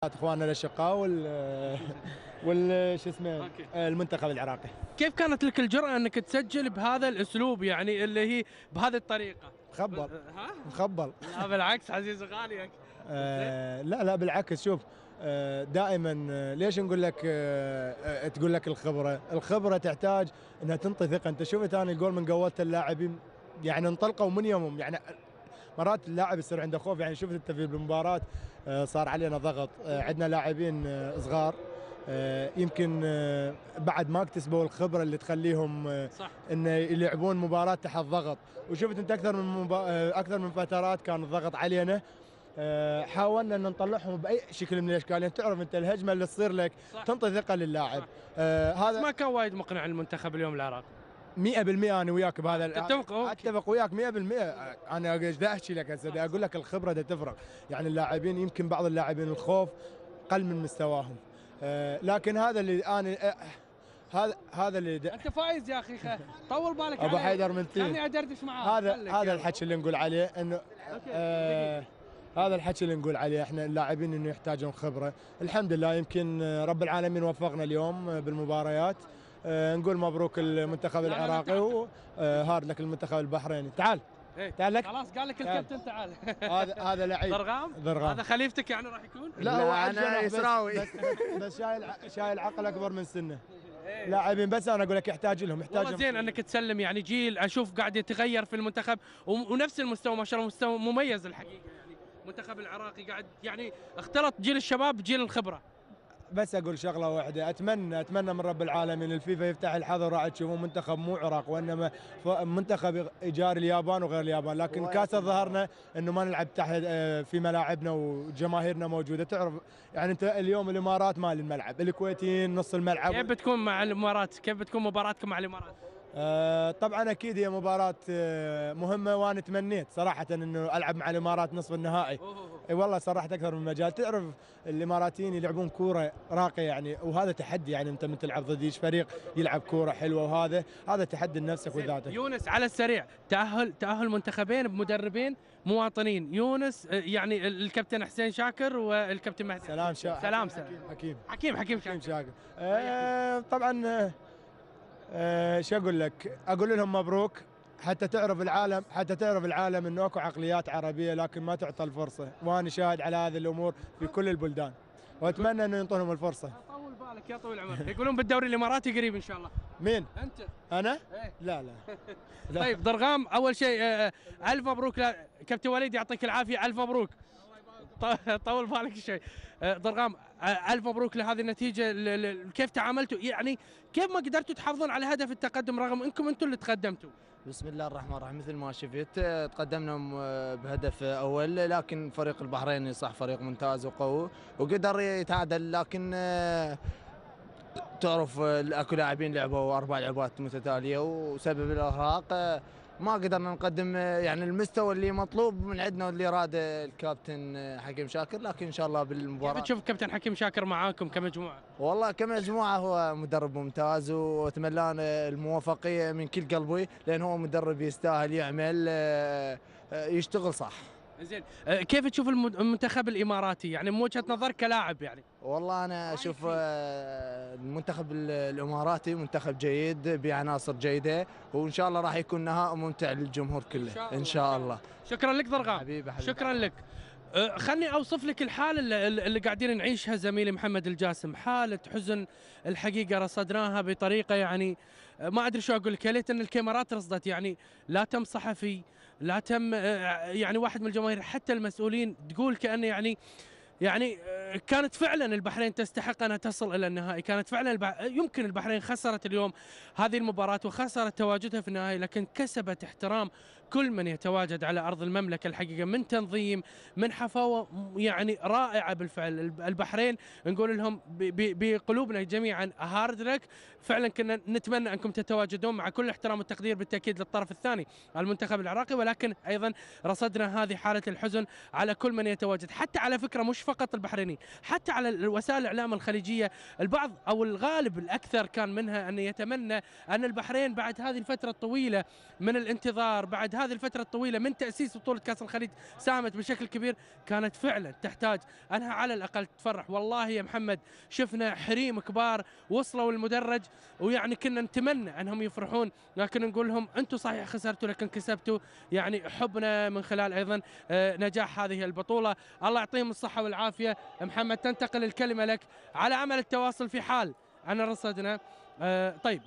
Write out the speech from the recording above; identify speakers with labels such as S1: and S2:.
S1: اخواننا الاشقاء شو اسمه المنتخب العراقي.
S2: كيف كانت لك الجرأة انك تسجل بهذا الاسلوب يعني اللي هي بهذه الطريقة؟
S1: مخبل
S2: ها؟
S1: مخبل.
S2: لا بالعكس عزيز غالي.
S1: لا بالعكس، شوف. دائما ليش نقول لك تقول لك الخبرة تحتاج انها تنطي ثقة. انت شفت انا الجول من قوات اللاعبين، يعني انطلقوا من يومهم. يعني مرات اللاعب يصير عنده خوف. يعني شفت انت في المباراة صار علينا ضغط، عندنا لاعبين صغار، يمكن بعد ما اكتسبوا الخبره اللي تخليهم
S2: صح
S1: ان يلعبون مباراه تحت ضغط. وشفت انت اكثر من فترات كان الضغط علينا. حاولنا ان نطلعهم باي شكل من الاشكال. يعني تعرف انت الهجمه اللي تصير لك
S2: صح
S1: تنطي ثقه للاعب.
S2: بس ما كان وايد مقنع المنتخب اليوم العراقي.
S1: 100% انا وياك بهذا.
S2: اتفق
S1: وياك 100%. انا ايش دا احكي لك هسه؟ دا اقول لك الخبره دا تفرق. يعني اللاعبين يمكن بعض اللاعبين الخوف قل من مستواهم. لكن هذا اللي انا هذا اللي
S2: انت فايز يا اخي. طول بالك
S1: ابو حيدر من تين.
S2: خليني ادردش معاه.
S1: هذا الحكي اللي نقول عليه انه هذا الحكي اللي نقول عليه احنا اللاعبين انه يحتاجون خبره. الحمد لله يمكن رب العالمين وفقنا اليوم بالمباريات. نقول مبروك المنتخب العراقي وهارد لك المنتخب البحريني. تعال تعال لك.
S2: خلاص قال لك الكابتن تعال.
S1: هذا لعيب
S2: ضرغام. هذا خليفتك يعني راح يكون؟
S1: لا هو
S3: انا يسراوي
S1: بس شايل عقل اكبر من سنه. لاعبين بس انا اقول لك يحتاج لهم
S2: والله زين انك تسلم يعني جيل اشوف قاعد يتغير في المنتخب ونفس المستوى ما شاء الله مستوى مميز الحقيقه. يعني المنتخب العراقي قاعد يعني اختلط جيل الشباب بجيل الخبره.
S1: بس اقول شغله واحده، اتمنى من رب العالمين الفيفا يفتح الحظر راح تشوفون منتخب مو عراق وانما منتخب يجاري اليابان وغير اليابان. لكن كاس ظهرنا انه ما نلعب تحت في ملاعبنا وجماهيرنا موجوده. تعرف يعني انت اليوم الامارات مال الملعب، الكويتيين نص الملعب.
S2: كيف بتكون مع الامارات؟ كيف بتكون مباراتكم مع الامارات؟
S1: طبعا اكيد هي مباراه مهمه، وانا تمنيت صراحه انه العب مع الامارات نصف النهائي. اي والله صرحت اكثر من مجال. تعرف الاماراتيين يلعبون كوره راقيه يعني، وهذا تحدي. يعني انت من تلعب ضد فريق يلعب كوره حلوه، وهذا تحدي لنفسك وذاته.
S2: يونس على السريع تاهل منتخبين بمدربين مواطنين. يونس يعني الكابتن حسين شاكر والكابتن مهدي. سلام حكيم
S1: شاكر. طبعا شو اقول لك؟ اقول لهم مبروك. حتى تعرف العالم انه اكو عقليات عربيه لكن ما تعطى الفرصه، وانا شاهد على هذه الامور في كل البلدان، واتمنى انه ينطونهم الفرصه.
S2: طول بالك يا طويل العمر. يقولون بالدوري الاماراتي قريب ان شاء الله.
S1: مين؟
S2: انت.
S1: انا؟
S2: ايه؟
S1: لا
S2: طيب ضرغام، اول شيء الف مبروك. كابتن وليد يعطيك العافيه، الف مبروك. طول بالك شوي. ضرغام، الف مبروك لهذه النتيجه. كيف تعاملتوا يعني؟ كيف ما قدرتوا تحافظون على هدف التقدم رغم انكم انتم اللي تقدمتوا؟
S3: بسم الله الرحمن الرحيم. مثل ما شفت تقدمنا بهدف اول، لكن فريق البحريني صح فريق ممتاز وقوي وقدر يتعادل. لكن تعرف اكو لاعبين لعبوا 4 لعبات متتاليه وسبب الارهاق ما قدرنا نقدم يعني المستوى اللي مطلوب من عندنا واللي اراده الكابتن حكيم شاكر. لكن ان شاء الله بالمباراه.
S2: كيف تشوف الكابتن حكيم شاكر معاكم كمجموعه؟
S3: والله كمجموعه هو مدرب ممتاز، واتمنى له الموفقيه من كل قلبي، لان هو مدرب يستاهل يعمل يشتغل صح.
S2: زين، كيف تشوف المنتخب الاماراتي يعني من وجهه نظرك كلاعب يعني؟
S3: والله انا اشوف المنتخب الاماراتي منتخب جيد بعناصر جيده، وان شاء الله راح يكون نهائي ممتع للجمهور كله ان شاء الله.
S2: شكرا لك ضرغام.
S3: حبيبي.
S2: شكرا لك. خلني اوصف لك الحاله اللي قاعدين نعيشها زميلي محمد الجاسم. حاله حزن الحقيقه رصدناها بطريقه يعني ما ادري شو اقول لك. يا ليت ان الكاميرات رصدت. يعني لا تم صحفي، لا تم يعني واحد من الجماهير، حتى المسؤولين تقول كانه يعني كانت فعلا البحرين تستحق انها تصل الى النهائي. كانت فعلا يمكن البحرين خسرت اليوم هذه المباراه وخسرت تواجدها في النهائي، لكن كسبت احترام كل من يتواجد على ارض المملكه الحقيقه، من تنظيم، من حفاوه يعني رائعه بالفعل. البحرين نقول لهم بقلوبنا جميعا هارد لك. فعلا كنا نتمنى انكم تتواجدون، مع كل احترام والتقدير بالتاكيد للطرف الثاني المنتخب العراقي، ولكن ايضا رصدنا هذه حاله الحزن على كل من يتواجد. حتى على فكره مش فقط البحريني، حتى على وسائل الاعلام الخليجيه البعض او الغالب الاكثر كان منها ان يتمنى ان البحرين بعد هذه الفتره الطويله من الانتظار، بعد هذه الفتره الطويله من تاسيس بطوله كاس الخليج ساهمت بشكل كبير، كانت فعلا تحتاج انها على الاقل تفرح. والله يا محمد شفنا حريم كبار وصلوا المدرج، ويعني كنا نتمنى انهم يفرحون، لكن نقول لهم انتم صحيح خسرتوا لكن كسبتوا، يعني حبنا من خلال ايضا نجاح هذه البطوله. الله يعطيهم الصحه والعافيه. محمد تنتقل الكلمه لك على عمل التواصل في حال ان رصدنا. طيب